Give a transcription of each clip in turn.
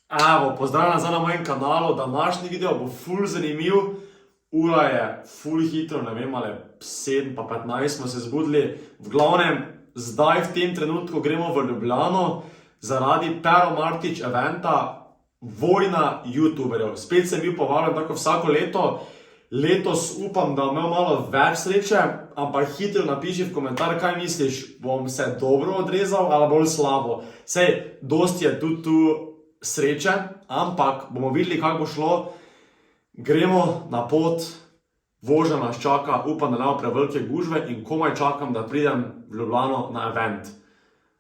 Evo, pozdravljam zdaj na mojem kanalu, današnji video bo ful zanimiv. Ura je ful hitro, ne vem, ali 7 pa 15 smo se zbudili. V glavnem, zdaj v tem trenutku gremo v Ljubljano zaradi Pero Martić eventa Vojna youtuberjev. Spet sem bil povabljen tako vsako leto. Letos upam, da bom imel malo več sreče, ampak hitro napiši v komentar, kaj misliš, bom se dobro odrezal ali bolj slabo. Sej, dosti je tudi tu sreče, ampak bomo videli, kako bo šlo. Gremo na pot, vožnja nas čaka, upam, da ne bo prevelike gužve in komaj čakam, da pridem v Ljubljano na event.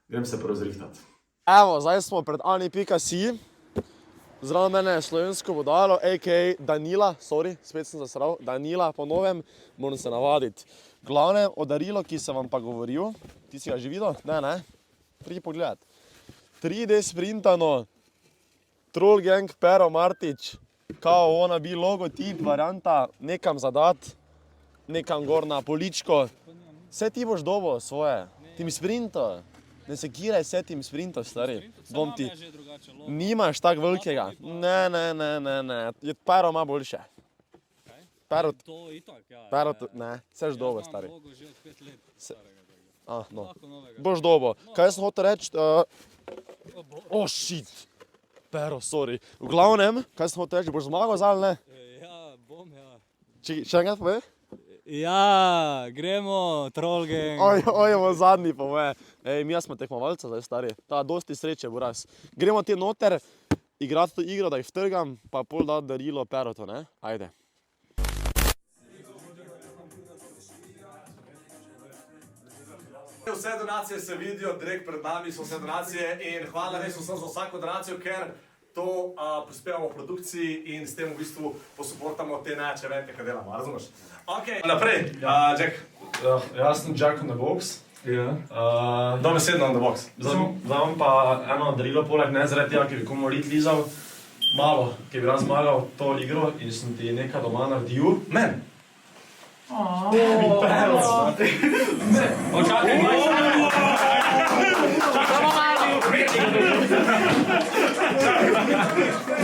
Grem se porozrihtati. Evo, zdaj smo pred ani.si. Zraven mene je slovensko vodalo, a.k.a. Danila, spet sem zasral, Danila po novem, moram se navaditi. Glavne darilo, ki sem vam pa govoril, ti si ga že videl? Ne, pridi pogledat. 3D sprintano, Troll Gang Pero Martić, kao ona bi logotip, varianta, nekam zadat, nekam gor na poličko. Vse ti boš dobo svoje, ti mi sprinto. Ne sekiraj se tim sprintov, stari. Bom ti. Nimaš tak velikega. Ne. Pero ima boljše. Pero... To itak, ja. Pero... Ne, seš dobo, stari. Logo že od 5 let. No. Boš dobo. Kaj sem hotel reči? Shit. Pero, sorry. V glavnem, kaj sem hotel reči? Boš zmagal zdaj, ne? Ja, bom, ja. Še enkrat povej? Ja, gremo, Troll Gang. Ojmo zadnji pove. Ej, mi smo tekmovalca zdaj, stari. Ta, dosti sreče bo raz. Gremo ti noter, igrati to igro, da jih vtrgam, pa pol dati darilo Perotu, ne? Ajde. Vse donacije se vidijo, direkt pred nami so vse donacije in hvala res vsem za vsako donacijo, ker to prispevamo v produkciji in s tem v bistvu posuportamo te najjače evente, kaj delamo, razumeš? Ok, naprej, Jack. Jaz sem Jack on the Box. Dobesedno on the Box. Zdaj vam pa eno darilo poleg, ne zaradi tega, ker bi komu rit lizal, malo, ki bi razmagal to igro in sem ti nekaj doma naredil. Men! Mi Pero!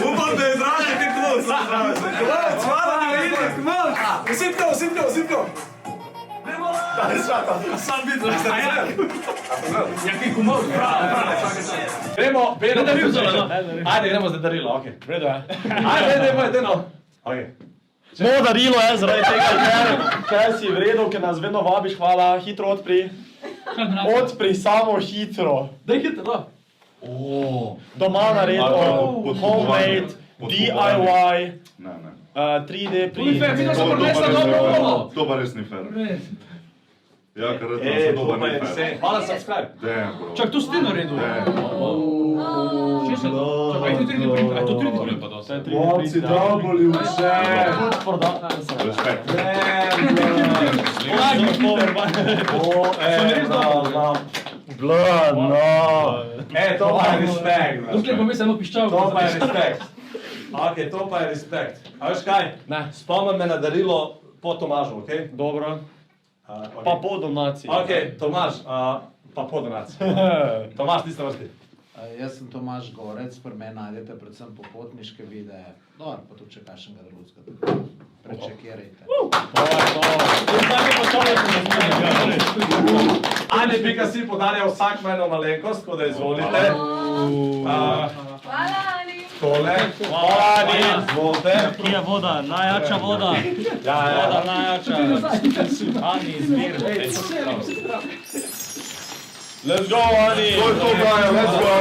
Upam, da je zraven ti klub, hvala, da me vidiš, Usipko! Daj šata, sam vidim, da ste razred. Jaki kumov, Gremo, Pero, ajde, gremo za darilo, okej. Vredo je. Ajde, no. Moje darilo je zaradi tega, ker si vredno, ker nas vedno vabiš, hvala, hitro odpri. Odpri samo hitro. Daj hitro. Doma naredil, homemade, DIY, 3D print. To pa res ni fair. Ja, ker to pa ni fair. Hvala za subscribe. Damn, bro. Čak, to si ti naredil. Čakaj, to 3D print. Aj, to 3D print pa dosti. Moci, doboli vse. Respekt. Blood, no. To pa je respekt. Dokler pa mi se eno piščal. To pa je respekt. Ok, to pa je respekt. A veš kaj? Ne. Spomnim me na darilo po Tomažu, ok? Dobro. Pa po donaciji. Ok, Tomaž, pa po donaciji. Tomaž, ti ste vrsti. Jaz sem Tomaž Gorec, pri meni najdete predvsem popotniške videe. Dobro, pa tudi če kakšnega drugega. Prečekirajte. Ani.si podarja vsak eno malenkost, tako da izvolite. Hvala, Ani. Tole. Hvala, Ani. Izvolite. Kje je voda? Najjača voda. Voda najjača. Ani, zbir. Let's go, Ani. To je to, Brian, let's go.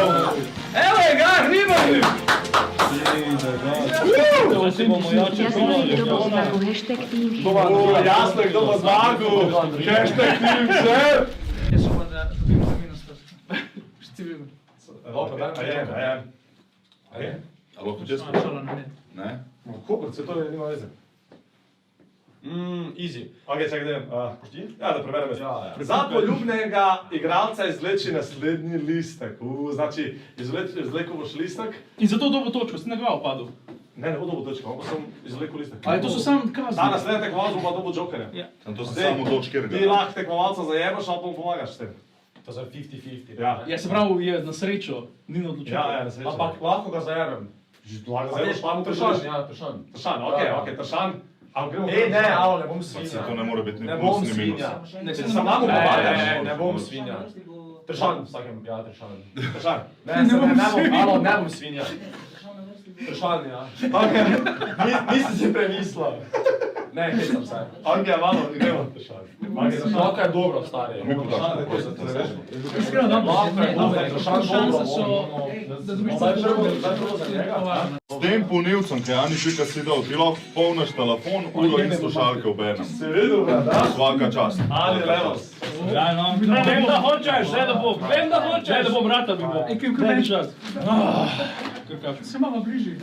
Evo je ga, hribali. To si bomo jače Jasno je, kdo bo polali. zmagal, hashtag team. Jasno je, kdo bo zmagal. Hashtag team share. Jaz sem pa da dobim za minus to. Štivim. Dobro, daj, a je? A lahko čez Šala na net. Ne? Kako, se to nima veze. Easy. Ok, čakaj, da pošti? Ja, da preberem. Za poljubnega igralca izvleči naslednji listek. Znači, izvlekel boš listek. In zato dobo točko, si na glavo padel. Ne bo dobil točko, ampak sem izvlekel listek. Ali to so samo kazni? Da, naslednji tekmovalec bo pa dobil jokerja. Ja. To so samo točke, Ti lahko tekmovalca zajebaš, ali pa mu pomagaš s tem. To je 50-50. Ja, se pravi, je na srečo, ni na odločitev. Ampak lahko ga zajemem. Lahko ga zajemem, Tršan, ok, Tršan. Ne, Alo, ne bom Pa se svinja. to ne more biti ni Ne plus, bom ni minus. svinja. Če sam nam pomagaš, ne bom svinja. Tršan, vsakem, ja, Tršan. Tršan. Ne bom svinja. Tršan, ja. Ok, nisem si premislil. Ne, hecam se. Ok, malo, gremo Tršan. Lahko je dobro, stari. Mi podaš, kako se to reče. Iskreno, da Lahko je dobro, Tršan šanse so, dobro. da dobiš Zdaj prvo za njega. S tem polnilcem, ki je Ani Šika si dal, ti lahko polniš telefon, uro in slušalke v enem. Se videl, da? Svaka čast. Ali levos. Ja, no. Vem, da hočeš, vem, da hočeš, da bom rata bi bo. meni čas. Se malo bližji,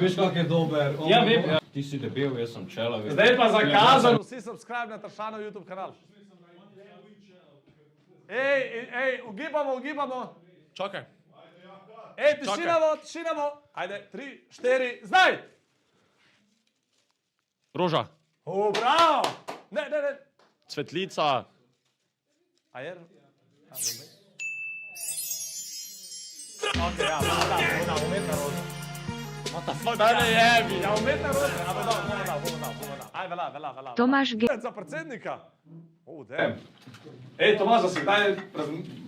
Veš, kak je dober. Ja, vem. Ti si debel, jaz sem čela. Zdaj pa zakazan. Vsi subscribe na Tršanov YouTube kanal. Ej, ugibamo. Čakaj. Ej, tišinamo. Ajde, 3, 4, zdaj! Roža. O, bravo! Ne. Cvetlica. Ajer. Ok, ja, umetna roža. Daj ne jebi, ja, umetna roža. A, bomo dal. Aj, vela. Tomaž G. Za predsednika. O, damn. Ej, Tomaž, da si kdaj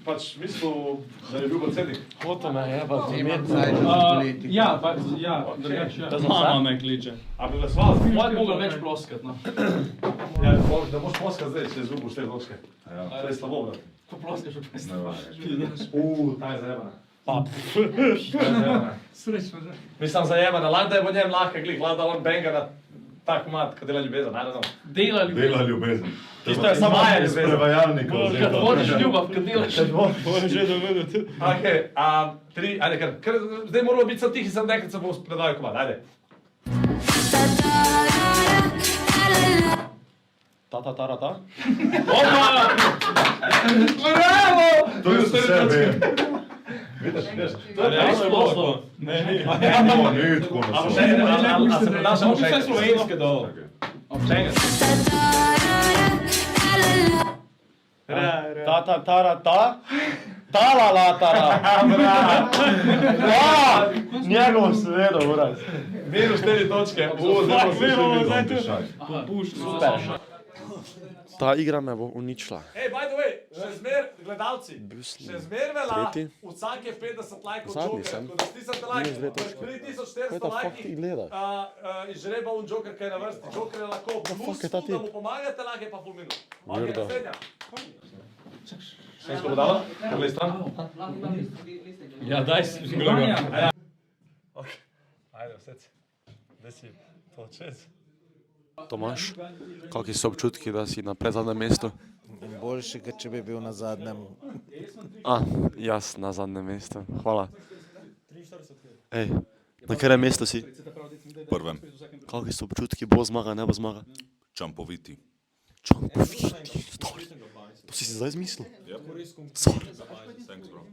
pač mislil, da je bil predsednik? Hoto me jeba, Ima cajt za politiko. drugače. Mama me kliče. A bi glasoval za Moj mogel več ploskat, no. Ja, da boš ploskal zdaj, če izgubiš te točke. To je slabo, brat. To ploskaš v pesmi. Ta je zajebana. Srečno, že. Mislim zajebana, lahko da je po njem lahko glik, lahko da on benga na tak mat, ko dela ljubezen, I don't know. Dela ljubezen. Dela ljubezen. Tisto je samo maja Iz ljubezen. prevajalnika Kad vzeta. vodiš ljubav, kad delaš. Moram že dovedeti. Ok, 3, ajde kar, zdaj moramo biti sam tihi, sam nekaj se bomo predavali komad, ajde. Ta. Opa! Bravo! To je vse vem. To je res splošno. Ne, Ni tako na A samo. se predaš samo še enkrat? slovenske dol. Še enkrat. Njegov svedo, uraz. Minus 4 točke. Zdaj tu. Super. Ta igra me bo uničila. Ej, by the way, še zmer, gledalci, Busli. še zmer vela, Tretji. vsake 50 lajkov Zadnji Joker, sem. ko stisnete like, Minus 2 točke. pri Kaj 3400 ta fuck lajkih, ti gleda? izžreba un Joker, kaj je na vrsti. Joker je lahko plus, fuck je ta da tip? mu pomagate, lahko je pa full minus. Ok, Weirdo. naslednja. Svensko podala? Kar le stran? Ja, daj si gleda. Ajde, vsec. Gdje si to čez? Tomaž, kakšni so občutki, da si na predzadnjem mestu? Boljši, kot če bi bil na zadnjem. Jaz na zadnjem mestu. Hvala. Ej, na katerem mestu si? Prvem. Kakšni so občutki, bo zmaga, ne bo zmaga? Čampoviti. Čampoviti, stari. To si zdaj zmislil? Sorry. Thanks, bro.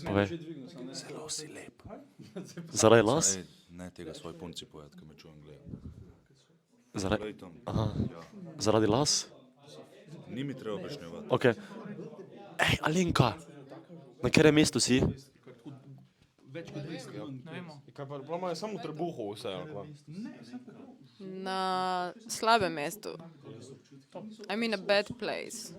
Povej. Zelo si lep. Zaradi las? Ne tega svoj punci povedati, ko me čujem gleda. Zaradi... tam. Aha. Zaradi las? Ni mi treba objašnjevati. Ok. Ej, Alenka, na katerem mestu si? Na slabem mestu. I'm in a bad place.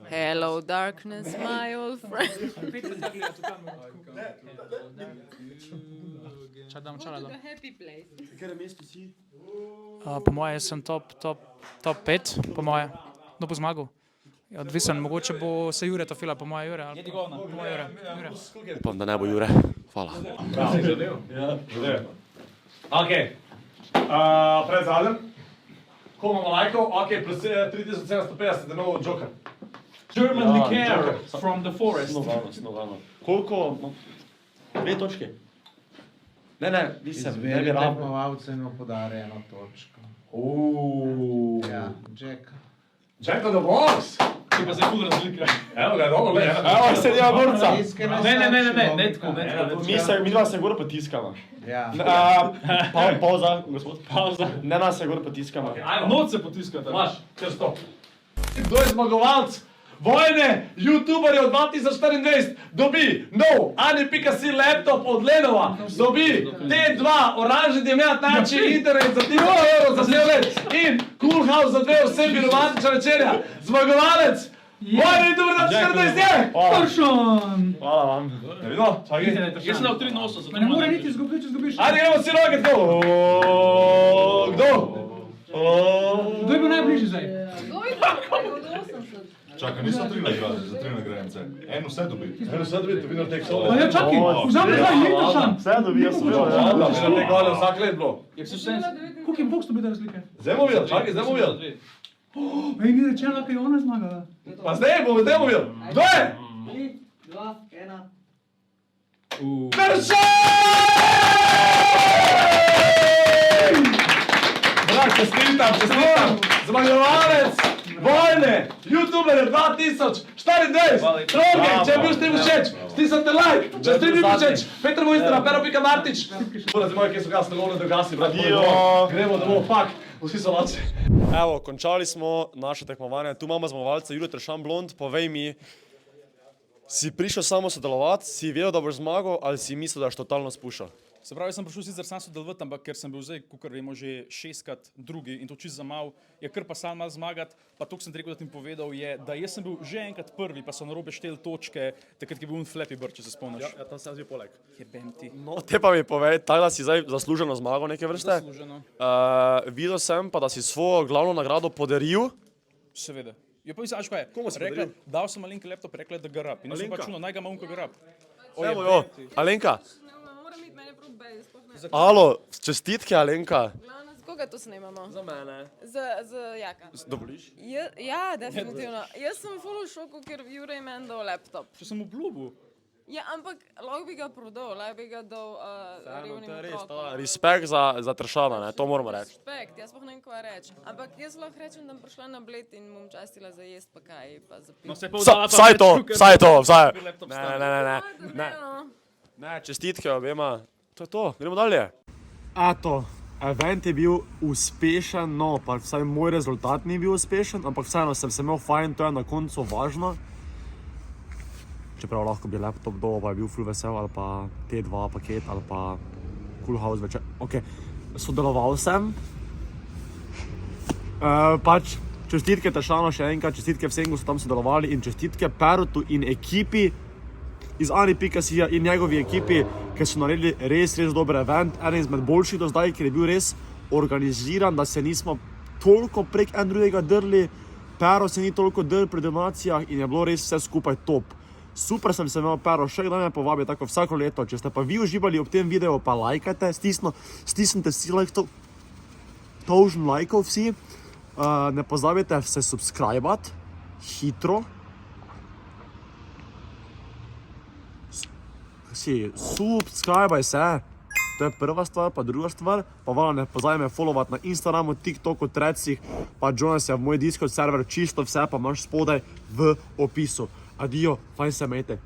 Hello darkness, my old friend. Čadam. Happy place. Po moje sem top 5, po moje. Kdo bo zmagal? Je odvisen, mogoče bo se Jure to fila, po moje Jure. Ali po moje Jure. Upam, da ne bo Jure. Hvala. Ok, pred zadnjem. Ko imamo lajkov, ok, plus 3750, da novo Joker. German liquor from the forest. Snovano. Koliko? 2 točke. Ne, nisem, ne bi Izberi rabo. tekmovalce in mu podari eno točko. Ja, Jack. Jack of the Box! Pa se je ful razlika. Evo ga, dobro, ne. Evo, se dela gorca. Ne tako, Mi dva se gor potiskamo. Ja. Pauza, gospod. Pauza. Ne nas se gor potiskamo. Noč se potiskate. Maš, kar stop. Kdo je zmagovalc vojne youtuberjev 2024? Dobi nov Ani.si laptop od Lenova, dobi T2 oranžni diamant največji internet za 1000 € za 7 let in Cool House za 2 osebi romantična večerja. Zmagovalec vojne youtuber 2024 je! Pršon! Hvala vam. Ne vidimo, čakaj. Jaz sem dal 83. Pa ne more niti izgubiti, če izgubiš. Ajde, gremo si roke tako. Kdo? Kdo je bil najbližji zdaj? Čakaj, niso 3 nagrade, za 3 nagrajence. En vse dobi. Eno sad vidite, vidno tek Pa solo. ja, čakaj, vzami zdaj, ni vprašan. Vse dobijo svojo. Da, vidno tek gole vsak let bilo. Jak se vse... Koliko je boks dobiti razlike? Zdaj bomo videli, čakaj, zdaj bomo videli. Ej, ni rečeno, kaj je ona zmagala. Pa zdaj bomo videli. Kdo je? 3, 2, 1. Kršen! Brat, čestitam, čestitam. Zmagovalec vojne youtuberje 2024. Droge, če je bil stream všeč, stisnite like. Če je stream ni všeč, Peter Mojstra, Pero.Martič. Zdaj moje, kje so gasne, lovne drugasi, brat. Gremo domov, fuck. Vsi so laci. Evo, končali smo naše tekmovanje. Tu imamo zmagovalca Jure Tršan Blond. Povej mi, si prišel samo sodelovati, si vedel, da boš zmagal, ali si mislil, da boš totalno spuščal? Se pravi, sem prišel sicer sam sodelovati, ampak ker sem bil zdaj, kakor vemo, že 6krat drugi in to čisto za mal, je kar pa sam mal zmagati, pa to, sem ti rekel, da ti povedal, je, da jaz sem bil že enkrat prvi, pa so narobe šteli točke, takrat je bil Flappy Bird, če se spomniš. Ja, tam sem bil poleg. Jebem ti. No, te pa mi povej, tako da si zdaj zasluženo zmagal neke vrste. Zasluženo. Videl sem pa, da si svojo glavno nagrado podaril. Seveda. Je pa mislim, kaj je? Komu si Rekla, podaril? dal sem Alenki laptop, rekla je, da ga rab. In jaz sem Alenka? pač čuno, naj ga ima unka ga rab. Evo jo, Alenka. Moram iti mene prav bej, sploh ne. Alo, čestitke Alenka. Glavno, z koga to snemamo? Za mene. Z Jaka. Dovoliš? Ja, definitivno. Jaz sem ful v šoku, ker Jure je meni dal laptop. Če sem obljubil. Ja, ampak lahko bi ga prodal, lahko bi ga dal revnim otrokom. Respekt za Tršana, ne, to moramo reči. Respekt, jaz sploh ne vem, kaj reči. Ampak jaz lahko rečem, da bom prišla na Bled in bom častila za jest, pa kaj, pa za pivo. No, se je pa vdala pa Vsaj to, več, vsaj to, vsaj. laptop Ne, stane. ne. Ne, čestitke obema. To je to, gremo dalje. Eto, event je bil uspešen, no, pa vsaj moj rezultat ni bil uspešen, ampak vseeno sem se imel fajn, to je na koncu važno. Čeprav lahko bi laptop dol, pa je bil full vesel, ali pa T2 paket, ali pa Cool House večer. Ok, sodeloval sem. Pač čestitke Tršanu še enkrat, čestitke vsem, ki so tam sodelovali in čestitke Perutu in ekipi iz Ani.si in njegovi ekipi, ki so naredili res dober event, eden izmed boljših do zdaj, ker je bil res organiziran, da se nismo toliko prek en drugega drli, Pero se ni toliko drl pri donacijah in je bilo res vse skupaj top. Super sem se imel, Pero, še kdaj me povabi, tako vsako leto. Če ste pa vi uživali ob tem videu, pa lajkajte, stisnite si tožen lajkov vsi. Ne pozabite se subscribati, hitro. Subscribaj se, to je prva stvar, pa druga stvar, pa vala ne pozabite me followati na Instagramu, TikToku, Threadsih, pa joina se v moj Discord server, čisto vse pa imaš spodaj v opisu. Adijo, fajn se imejte.